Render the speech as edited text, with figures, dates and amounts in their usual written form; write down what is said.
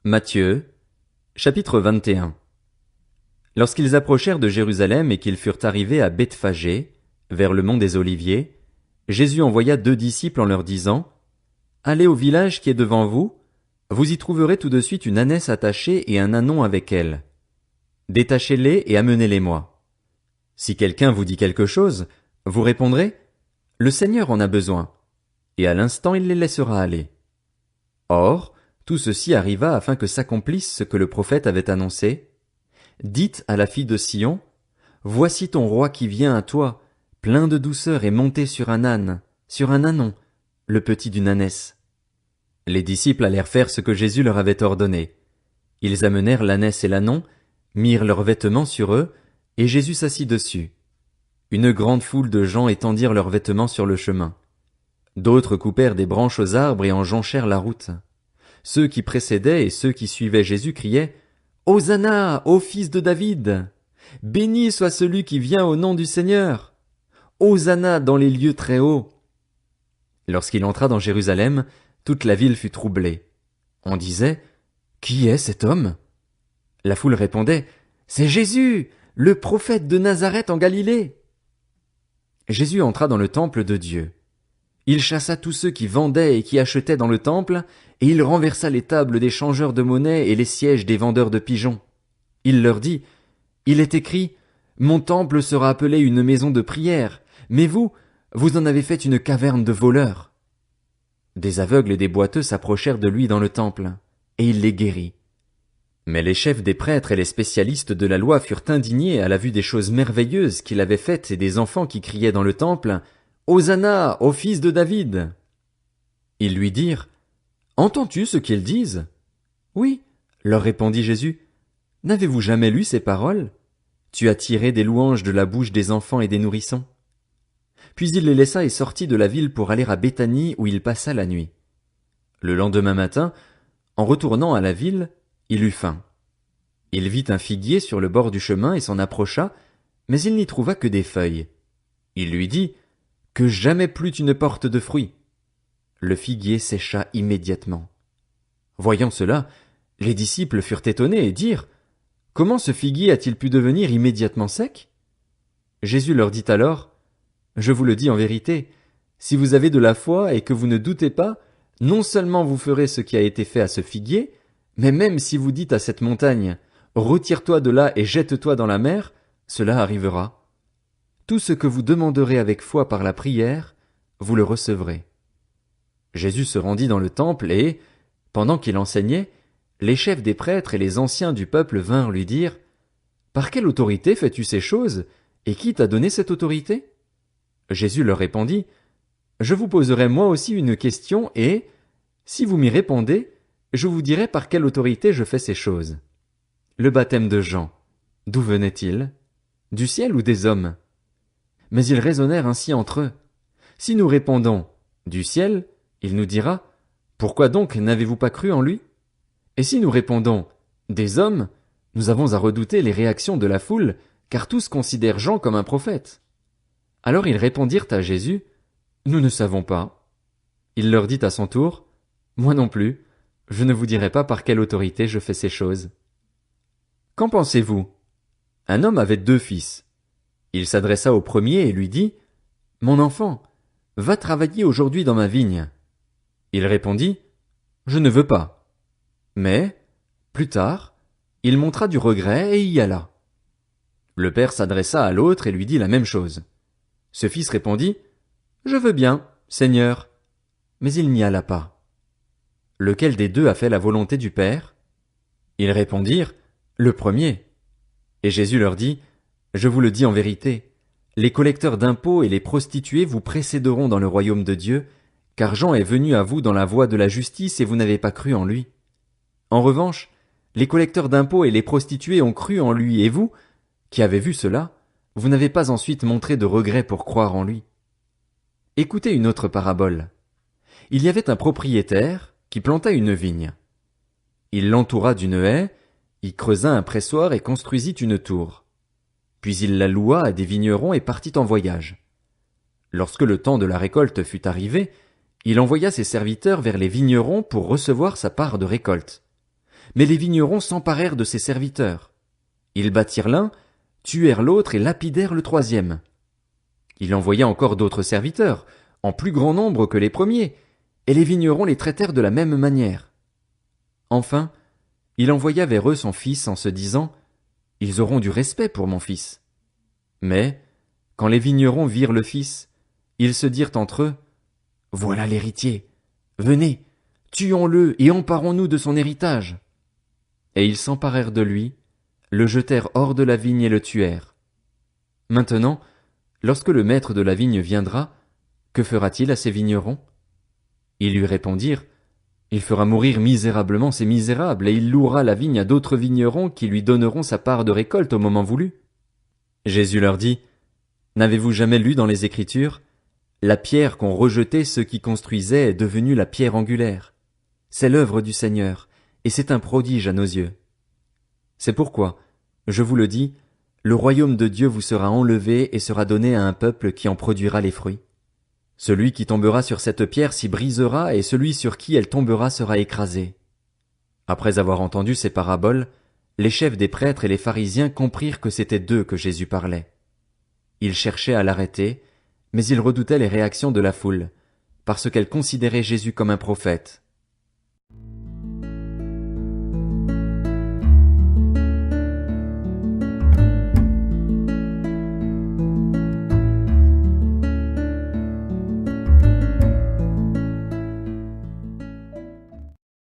Matthieu, chapitre 21. Lorsqu'ils approchèrent de Jérusalem et qu'ils furent arrivés à Bethphagée, vers le mont des Oliviers, Jésus envoya 2 disciples en leur disant, « Allez au village qui est devant vous, vous y trouverez tout de suite une ânesse attachée et un ânon avec elle. Détachez-les et amenez-les-moi. Si quelqu'un vous dit quelque chose, vous répondrez, « Le Seigneur en a besoin. » Et à l'instant il les laissera aller. Or, tout ceci arriva afin que s'accomplisse ce que le prophète avait annoncé. Dites à la fille de Sion, Voici ton roi qui vient à toi, plein de douceur et monté sur un âne, sur un ânon, le petit d'une ânesse. Les disciples allèrent faire ce que Jésus leur avait ordonné. Ils amenèrent l'ânesse et l'ânon, mirent leurs vêtements sur eux, et Jésus s'assit dessus. Une grande foule de gens étendirent leurs vêtements sur le chemin. D'autres coupèrent des branches aux arbres et en jonchèrent la route. Ceux qui précédaient et ceux qui suivaient Jésus criaient « Hosanna, ô fils de David! Béni soit celui qui vient au nom du Seigneur! Hosanna dans les lieux très hauts! » Lorsqu'il entra dans Jérusalem, toute la ville fut troublée. On disait « Qui est cet homme ?» La foule répondait « C'est Jésus, le prophète de Nazareth en Galilée !» Jésus entra dans le temple de Dieu. Il chassa tous ceux qui vendaient et qui achetaient dans le temple, et il renversa les tables des changeurs de monnaie et les sièges des vendeurs de pigeons. Il leur dit, « Il est écrit, Mon temple sera appelé une maison de prière, mais vous en avez fait une caverne de voleurs. » Des aveugles et des boiteux s'approchèrent de lui dans le temple, et il les guérit. Mais les chefs des prêtres et les spécialistes de la loi furent indignés à la vue des choses merveilleuses qu'il avait faites et des enfants qui criaient dans le temple, « Hosanna, ô fils de David !» Ils lui dirent, « Entends-tu ce qu'ils disent ?» « Oui, leur répondit Jésus. « N'avez-vous jamais lu ces paroles ? Tu as tiré des louanges de la bouche des enfants et des nourrissons. » Puis il les laissa et sortit de la ville pour aller à Béthanie où il passa la nuit. Le lendemain matin, en retournant à la ville, il eut faim. Il vit un figuier sur le bord du chemin et s'en approcha, mais il n'y trouva que des feuilles. Il lui dit, « Que jamais plus tu ne portes de fruits. » Le figuier sécha immédiatement. Voyant cela, les disciples furent étonnés et dirent, « Comment ce figuier a-t-il pu devenir immédiatement sec ?» Jésus leur dit alors, « Je vous le dis en vérité, si vous avez de la foi et que vous ne doutez pas, non seulement vous ferez ce qui a été fait à ce figuier, mais même si vous dites à cette montagne, « Retire-toi de là et jette-toi dans la mer », cela arrivera. Tout ce que vous demanderez avec foi par la prière, vous le recevrez. » Jésus se rendit dans le temple et, pendant qu'il enseignait, les chefs des prêtres et les anciens du peuple vinrent lui dire, « Par quelle autorité fais-tu ces choses, et qui t'a donné cette autorité ?» Jésus leur répondit, « Je vous poserai moi aussi une question et, si vous m'y répondez, je vous dirai par quelle autorité je fais ces choses. Le baptême de Jean, d'où venait-il? Du ciel ou des hommes? » Mais ils raisonnèrent ainsi entre eux. Si nous répondons, « Du ciel », il nous dira, « Pourquoi donc n'avez-vous pas cru en lui ?» Et si nous répondons, « Des hommes », nous avons à redouter les réactions de la foule, car tous considèrent Jean comme un prophète. Alors ils répondirent à Jésus, « Nous ne savons pas. » Il leur dit à son tour, « Moi non plus, je ne vous dirai pas par quelle autorité je fais ces choses. » Qu'en pensez-vous? Un homme avait 2 fils. Il s'adressa au premier et lui dit, « Mon enfant, va travailler aujourd'hui dans ma vigne. » Il répondit, « Je ne veux pas. » Mais, plus tard, il montra du regret et y alla. Le père s'adressa à l'autre et lui dit la même chose. Ce fils répondit, « Je veux bien, Seigneur. » Mais il n'y alla pas. Lequel des 2 a fait la volonté du Père? Ils répondirent, « Le premier. » Et Jésus leur dit, « Je vous le dis en vérité, les collecteurs d'impôts et les prostituées vous précéderont dans le royaume de Dieu, car Jean est venu à vous dans la voie de la justice et vous n'avez pas cru en lui. En revanche, les collecteurs d'impôts et les prostituées ont cru en lui et vous, qui avez vu cela, vous n'avez pas ensuite montré de regret pour croire en lui. » Écoutez une autre parabole. Il y avait un propriétaire qui planta une vigne. Il l'entoura d'une haie, y creusa un pressoir et construisit une tour. Puis il la loua à des vignerons et partit en voyage. Lorsque le temps de la récolte fut arrivé, il envoya ses serviteurs vers les vignerons pour recevoir sa part de récolte. Mais les vignerons s'emparèrent de ses serviteurs. Ils battirent l'un, tuèrent l'autre et lapidèrent le troisième. Il envoya encore d'autres serviteurs, en plus grand nombre que les premiers, et les vignerons les traitèrent de la même manière. Enfin, il envoya vers eux son fils en se disant, « Ils auront du respect pour mon fils. » Mais, quand les vignerons virent le fils, ils se dirent entre eux, « Voilà l'héritier. Venez, tuons-le et emparons-nous de son héritage. » Et ils s'emparèrent de lui, le jetèrent hors de la vigne et le tuèrent. Maintenant, lorsque le maître de la vigne viendra, que fera-t-il à ces vignerons? Ils lui répondirent, il fera mourir misérablement ces misérables, et il louera la vigne à d'autres vignerons qui lui donneront sa part de récolte au moment voulu. Jésus leur dit, n'avez-vous jamais lu dans les Écritures, la pierre qu'ont rejetée ceux qui construisaient est devenue la pierre angulaire. C'est l'œuvre du Seigneur, et c'est un prodige à nos yeux. C'est pourquoi, je vous le dis, le royaume de Dieu vous sera enlevé et sera donné à un peuple qui en produira les fruits. Celui qui tombera sur cette pierre s'y brisera, et celui sur qui elle tombera sera écrasé. Après avoir entendu ces paraboles, les chefs des prêtres et les pharisiens comprirent que c'était d'eux que Jésus parlait. Ils cherchaient à l'arrêter, mais ils redoutaient les réactions de la foule, parce qu'elle considérait Jésus comme un prophète.